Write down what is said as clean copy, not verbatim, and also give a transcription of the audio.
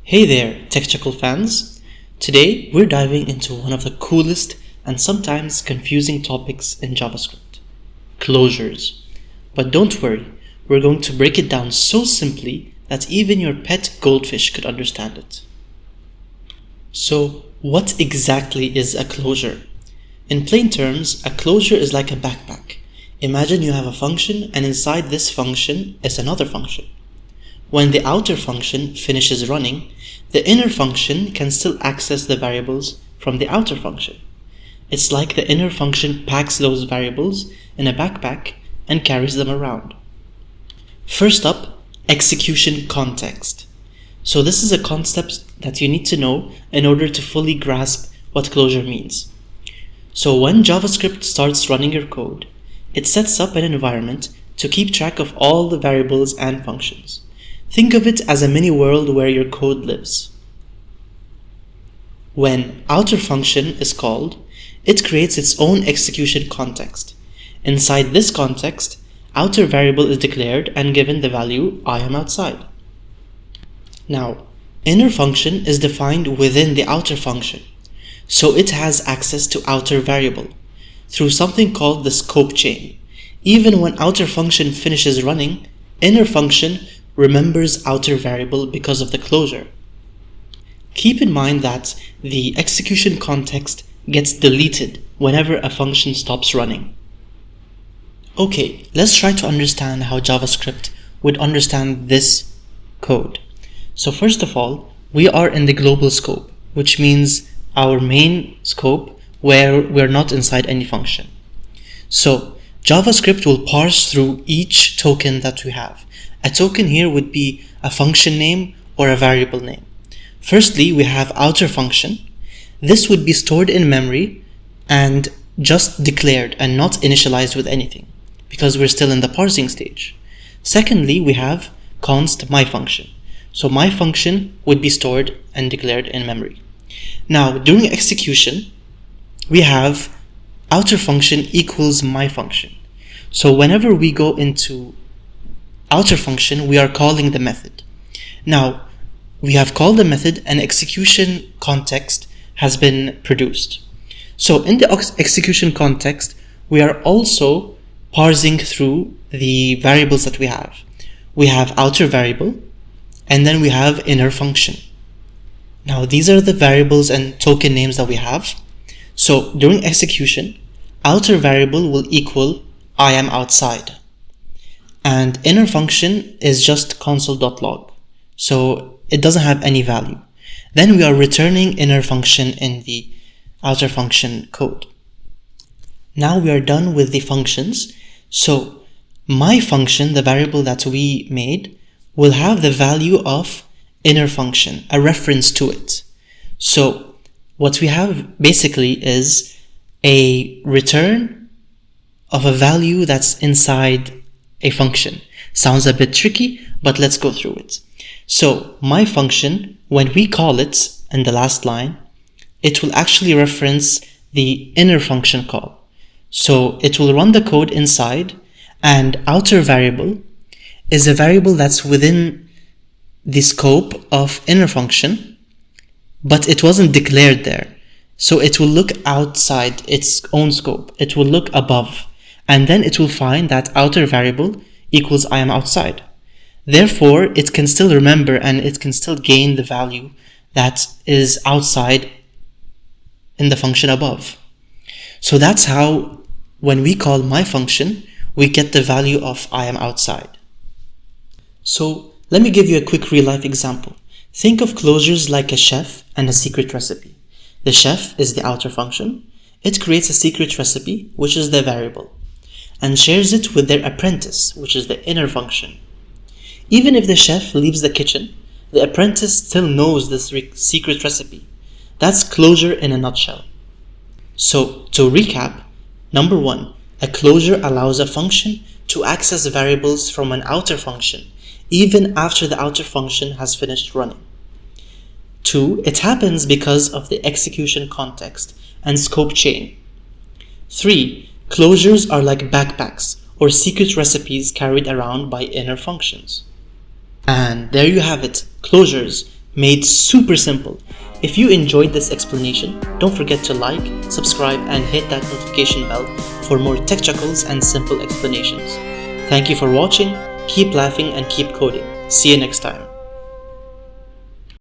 Hey there, technical fans! Today we're diving into one of the coolest and sometimes confusing topics in JavaScript, closures. But don't worry, we're going to break it down so simply that even your pet goldfish could understand it. So, what exactly is a closure? In plain terms, a closure is like a backpack. Imagine you have a function and inside this function is another function. When the outer function finishes running, the inner function can still access the variables from the outer function. It's like the inner function packs those variables in a backpack and carries them around. First up, execution context. So this is a concept that you need to know in order to fully grasp what closure means. So when JavaScript starts running your code, it sets up an environment to keep track of all the variables and functions. Think of it as a mini world where your code lives. When outer function is called, it creates its own execution context. Inside this context, outer variable is declared and given the value I am outside. Now, inner function is defined within the outer function, so it has access to outer variable through something called the scope chain. Even when outer function finishes running, inner function remembers outer variable because of the closure. Keep in mind that the execution context gets deleted whenever a function stops running. Okay, let's try to understand how JavaScript would understand this code. So first of all, we are in the global scope, which means our main scope where we're not inside any function. So JavaScript will parse through each token that we have. A token here would be a function name or a variable name. Firstly, we have outer function. This would be stored in memory and just declared and not initialized with anything because we're still in the parsing stage. Secondly, we have const my function. So my function would be stored and declared in memory. Now, during execution, we have outer function equals my function. So whenever we go into outer function, we are calling the method. Now, we have called the method and execution context has been produced. So in the execution context, we are also parsing through the variables that we have. We have outer variable, and then we have inner function. Now, these are the variables and token names that we have. So during execution, outer variable will equal I am outside. And inner function is just console.log, so it doesn't have any value. Then we are returning inner function in the outer function code. Now we are done with the functions. So my function, the variable that we made, will have the value of inner function, a reference to it. So what we have basically is a return of a value that's inside a function. Sounds a bit tricky, but let's go through it. So my function, when we call it in the last line, it will actually reference the inner function call. So it will run the code inside, and outer variable is a variable that's within the scope of inner function, but it wasn't declared there. So it will look outside its own scope. It will look above. And then it will find that outer variable equals I am outside. Therefore, it can still remember and it can still gain the value that is outside in the function above. So that's how, when we call my function, we get the value of I am outside. So let me give you a quick real-life example. Think of closures like a chef and a secret recipe. The chef is the outer function. It creates a secret recipe, which is the variable, and shares it with their apprentice, which is the inner function. Even if the chef leaves the kitchen, the apprentice still knows this secret recipe. That's closure in a nutshell. So, to recap, number 1, a closure allows a function to access variables from an outer function, even after the outer function has finished running. 2, it happens because of the execution context and scope chain. 3, closures are like backpacks or secret recipes carried around by inner functions. And there you have it, closures, made super simple. If you enjoyed this explanation, don't forget to like, subscribe, and hit that notification bell for more tech chuckles and simple explanations. Thank you for watching. Keep laughing and keep coding. See you next time.